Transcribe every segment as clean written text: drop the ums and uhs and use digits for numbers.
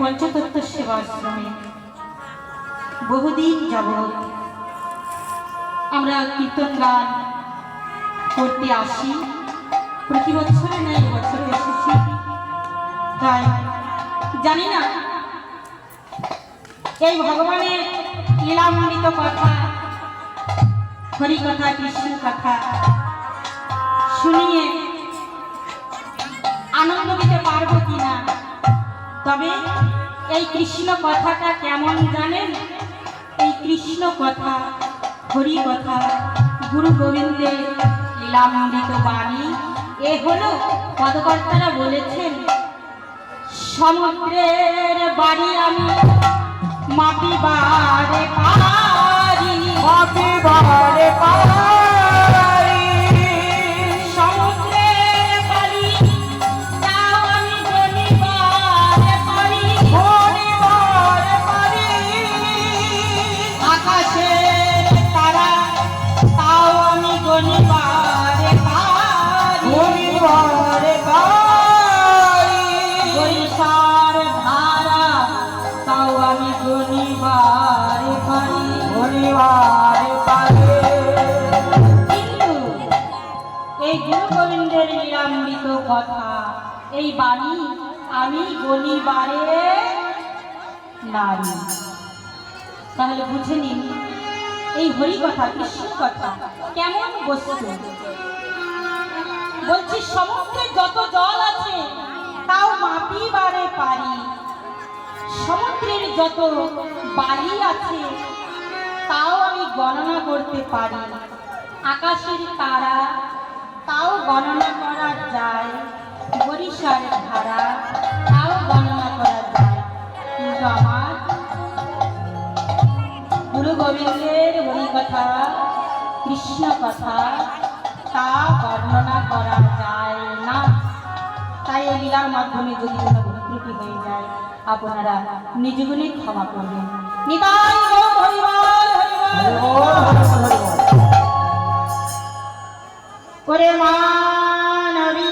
পঞ্চতত্ত্ব সেবাশ্রমে বহুদিন যাবৎ আমরা কীর্তন গান করতে আসি। প্রতি বছরে না এই বছরে এসেছি, তাই জানি না এই ভগবানের লীলামৃত কথা, হরি কথা, কৃষ্ণ কথা শুনিয়ে আনন্দ দিতে পারবো কিনা। তবে এই কৃষ্ণ কথাটা কেমন জানেন? এই কৃষ্ণ কথা, হরি কথা, গুরু গোবিন্দের লীলামৃত বাণী। এ হলো পদকর্তারা বলেছেন, সমুদ্রের বাড়ি আমি মাপিবারে পারি, মাপিবারে পারি, সমুদ্রের বাড়ি তাও আমি গণিবারে পারি, গণিবারে পারি, আকাশের তারা তাও আমি গণিবারে পারি, গণিবারে পারি, বরিশার ধারা তাও আমি গণিবারে পারি, গণিবারে পারি। কিন্তু এই গুরু গোবিন্দের লীলামৃত কথা, এই বাণী আমি গণিবারে নারী। তাহলে বুঝে নিন এই হরি কথা, কৃষ্ণ কথা কেমন বস্তু। বলছি সমুদ্রে যত জল আছে তাও মাপিবারে পারি, সমুদ্রের যত বালি আছে তাও আমি গণনা করতে পারি, আকাশের তারা তাও গণনা করা যায়, বরিশার ধারা তাও গণনা করা যায়। কিন্তু আমার গুরু গোবিন্দের হরি কথা, কৃষ্ণ কথা তা বর্ণনা করা যায় না। তাই এই লীলার মাধ্যমে যদি কোনো ভুল ত্রুটি হয়ে যায় আপনারা নিজ গুণে ক্ষমা করবেন। নিতাই গৌর হরিবল, হরিবল করে মানবী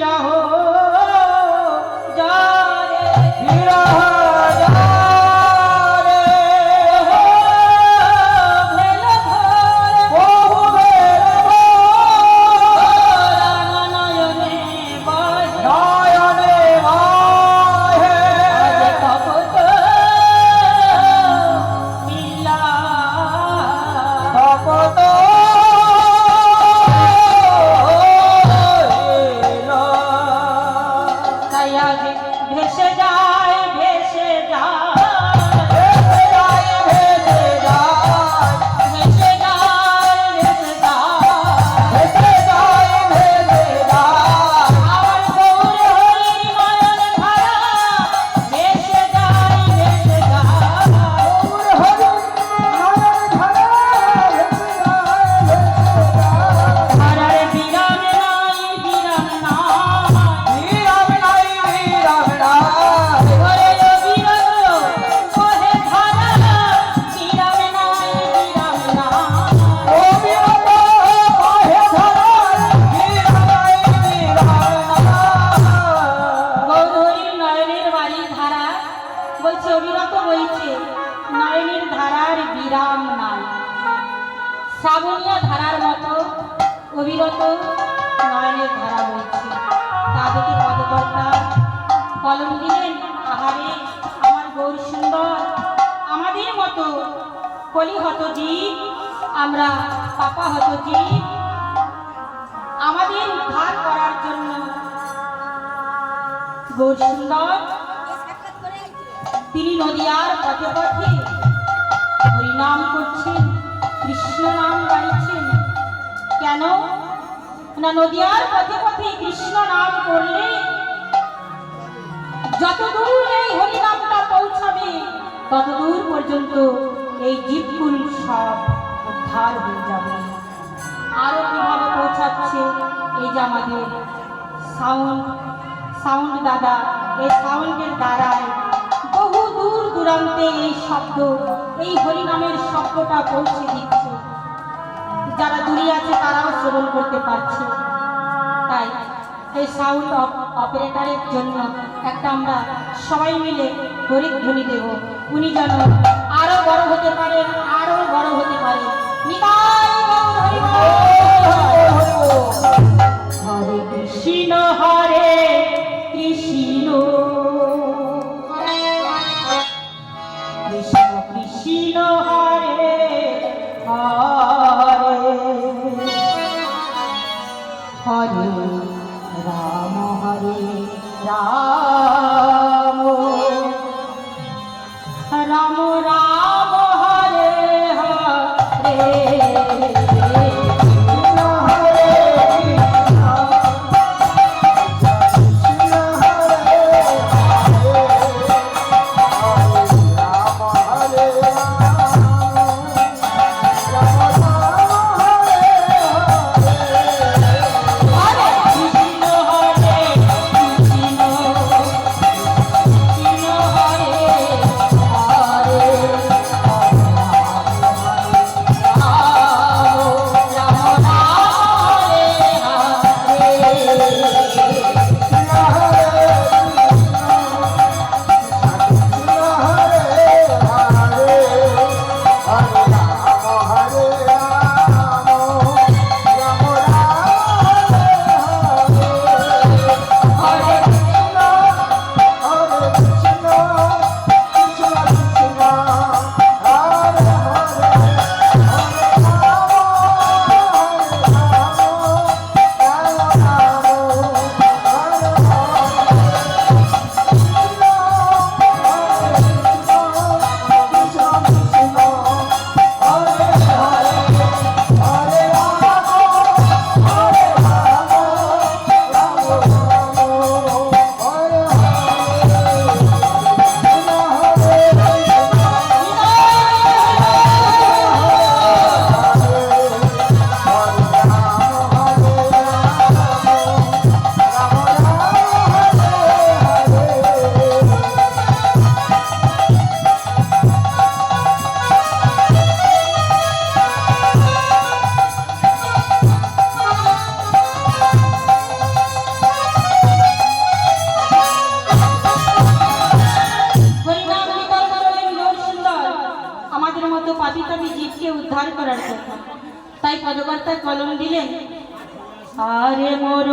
রহো জরে, বিরহ জরে ভেল ভরে বহু শ্রাবণীয় ধারার মতো অবিরত নয়নের ধারা বইছে। তা দেখে পদকর্তা কলম দিলেন, আহারে আমার গৌর সুন্দর, আমাদের মতো কলি হত জীব, আমরা পাপা হত জীব, আমাদের উদ্ধার করার জন্য গৌর সুন্দর তিনি নদিয়ার পথে পথে হরিনাম করছেন, কৃষ্ণ নাম গাইছেন। কেন না, নদিয়ার পথে পথে কৃষ্ণ নাম করলে যতদূর এই হরিনামটা পৌঁছাবে ততদূর পর্যন্ত এই জীবকুল সব উদ্ধার হয়ে যাবে। আরো কিভাবে পৌঁছাচ্ছে, এই যে আমাদের সাউন্ড দাদা, এই সাউন্ডের দ্বারায় বহু দূর দূরান্তে এই শব্দ, এই হরিনামের শব্দটা পৌঁছে দিচ্ছে। যারা দূরে আছে তারাও শ্রবণ করতে পারছে। তাই এই সাউন্ড অপারেটরের জন্য একটা আমরা সবাই মিলে হরিধ্বনি দেব, উনি যেন আরো বড় হতে পারেন, আরো বড় হতে পারেন। নিতাই গৌর হরি বল। হরে কৃষ্ণ হরে কৃষ্ণ কৃষ্ণ কৃষ্ণ হরে হরে হরে রাম হরে রাম রাম রাম হরে হরে উদ্ধার করার কথা। তাই পদকর্তা কলম দিলেন, আরে মোর